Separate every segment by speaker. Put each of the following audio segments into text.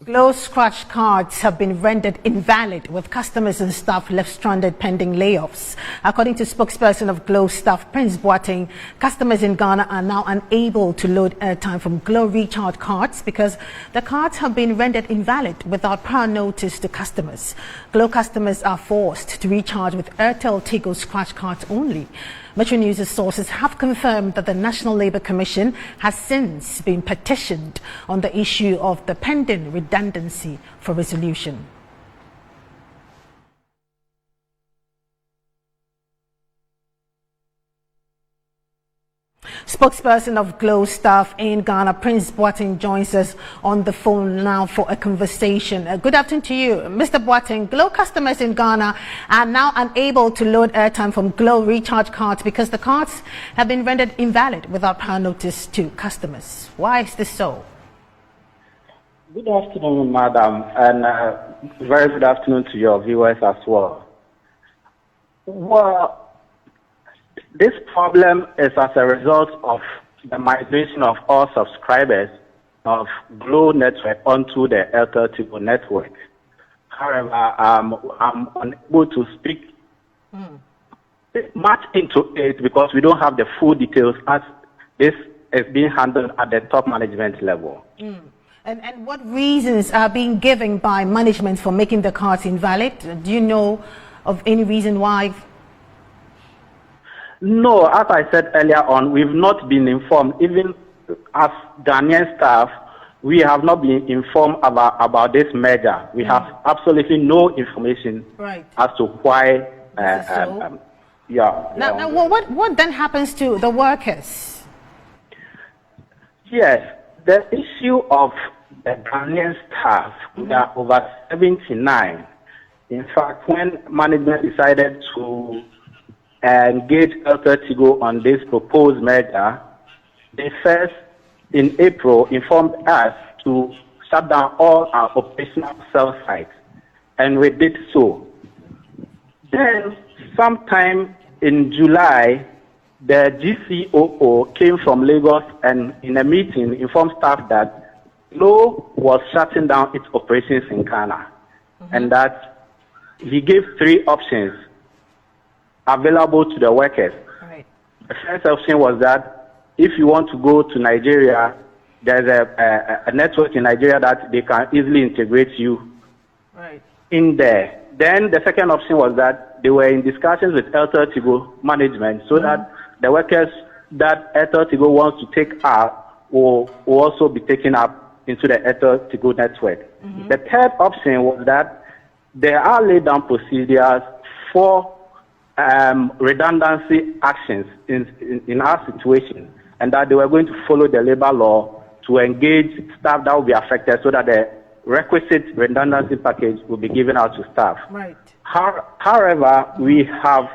Speaker 1: Glo scratch cards have been rendered invalid, with customers and staff left stranded pending layoffs. According to spokesperson of Glo staff, Prince Boateng, customers in Ghana are now unable to load airtime from Glo recharge cards because the cards have been rendered invalid without prior notice to customers. Glo customers are forced to recharge with AirtelTigo scratch cards only. Metro News' sources have confirmed that the National Labour Commission has since been petitioned on the issue of the pending redundancy for resolution. Spokesperson of Glo staff in Ghana, Prince Boateng, joins us on the phone now for a conversation. Good afternoon to you, Mr. Boateng. Glo customers in Ghana are now unable to load airtime from Glo recharge cards because the cards have been rendered invalid without prior notice to customers. Why is this so?
Speaker 2: Good afternoon, madam, and very good afternoon to your viewers as well. Well, this problem is as a result of the migration of all subscribers of Glo network onto the AirtelTigo network. However, I'm unable to speak much into it because we don't have the full details as this is being handled at the top management level.
Speaker 1: And what reasons are being given by management for making the cards invalid? Do you know of any reason why?
Speaker 2: No, as I said earlier on, we've not been informed. Even as Ghanaian staff, we have not been informed about this merger. We have absolutely no information as to why.
Speaker 1: Now, what then happens to the workers?
Speaker 2: Yes, the issue of the Ghanaian staff, they are over 79. In fact, when management decided to engage AirtelTigo on this proposed merger, they first, in April, informed us to shut down all our operational cell sites, and we did so. Then, sometime in July, the GCOO came from Lagos and in a meeting informed staff that Glo was shutting down its operations in Ghana, and that he gave 3 options available to the workers. The first option was that if you want to go to Nigeria, there's a network in Nigeria that they can easily integrate you in there. Then the second option was that they were in discussions with AirtelTigo management so that the workers that AirtelTigo wants to take up will also be taken up into the AirtelTigo network. The third option was that there are laid down procedures for redundancy actions in our situation, and that they were going to follow the labor law to engage staff that will be affected so that the requisite redundancy package will be given out to staff. However, we had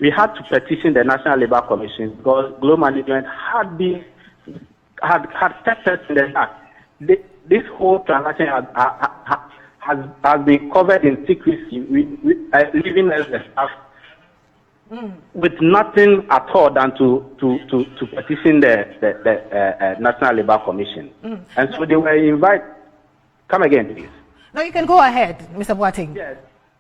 Speaker 2: to petition the National Labour Commission because Glo management had kept us in the dark. This whole transaction has been covered in secrecy, leaving us the staff with nothing at all than to petition the National Labour Commission. And so they were invited. Come again, please.
Speaker 1: No, you can go ahead, Mr. Boateng.
Speaker 2: Yes.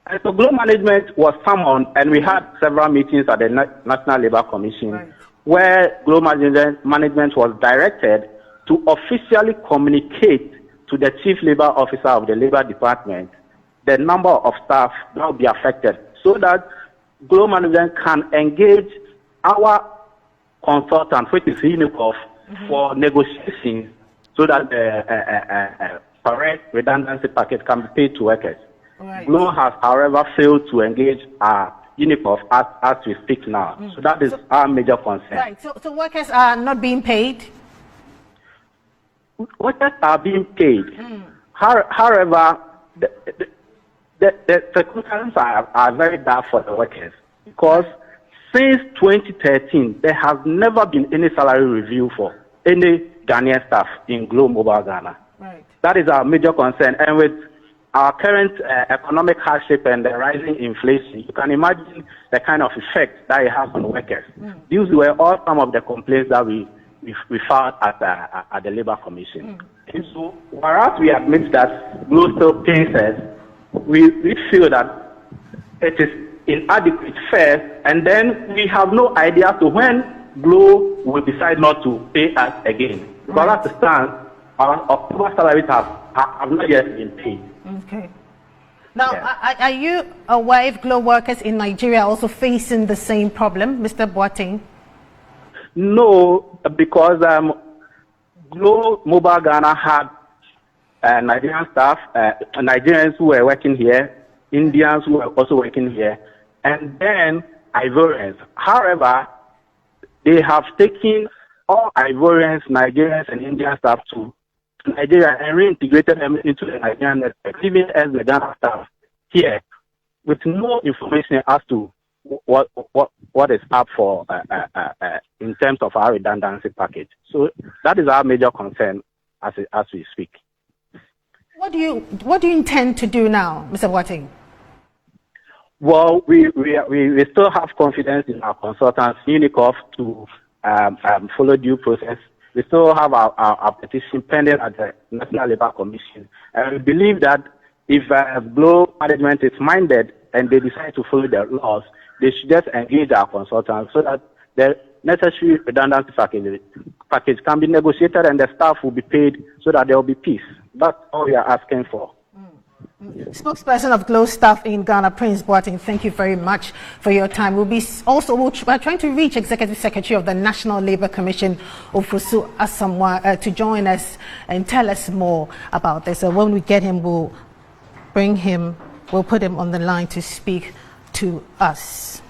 Speaker 2: And so Glo management was summoned, and we had several meetings at the National Labour Commission where Glo management was directed to officially communicate to the Chief Labour Officer of the Labour Department the number of staff that will be affected so that Glo management can engage our consultant, which is UNICOF, for negotiations so that the correct redundancy package can be paid to workers. Glo has, however, failed to engage UNICOF as we speak now. So that is our major concern.
Speaker 1: So workers are not being paid?
Speaker 2: Workers are being paid. However, the circumstances are very bad for the workers because since 2013, there has never been any salary review for any Ghanaian staff in Glo Mobile Ghana. That is our major concern. And with our current economic hardship and the rising inflation, you can imagine the kind of effect that it has on workers. These were all some of the complaints that we filed at the Labour Commission. And so, whereas we admit that Glo still pays us, we feel that it is inadequate first, and then we have no idea to when Glo will decide not to pay us again. Because at the stand, our October salaries have not yet been paid.
Speaker 1: Okay. Now, are you aware if Glo workers in Nigeria are also facing the same problem, Mr. Boateng?
Speaker 2: No, because Glo Mobile Ghana had Nigerian staff, Nigerians who were working here, Indians who were also working here, and then Ivorians. However, they have taken all Ivorians, Nigerians, and Indian staff to Nigeria and reintegrated them into the Nigerian network, leaving as the Ghana staff here with no information as to what is up for in terms of our redundancy package. So that is our major concern as we speak.
Speaker 1: What do you intend to do now, Mr. Boateng?
Speaker 2: Well, we still have confidence in our consultants, Unicov, to follow due process. We still have our petition pending at the National Labour Commission. And we believe that if Glo management is minded and they decide to follow the laws, they should just engage our consultants so that the necessary redundancy package can be negotiated and the staff will be paid so that there will be peace. That's all we are asking for.
Speaker 1: Spokesperson of Glo staff in Ghana, Prince Boateng, thank you very much for your time. We're trying to reach Executive Secretary of the National Labour Commission, Ofosu Asamoah, to join us and tell us more about this. So when we get him, we'll put him on the line to speak to us.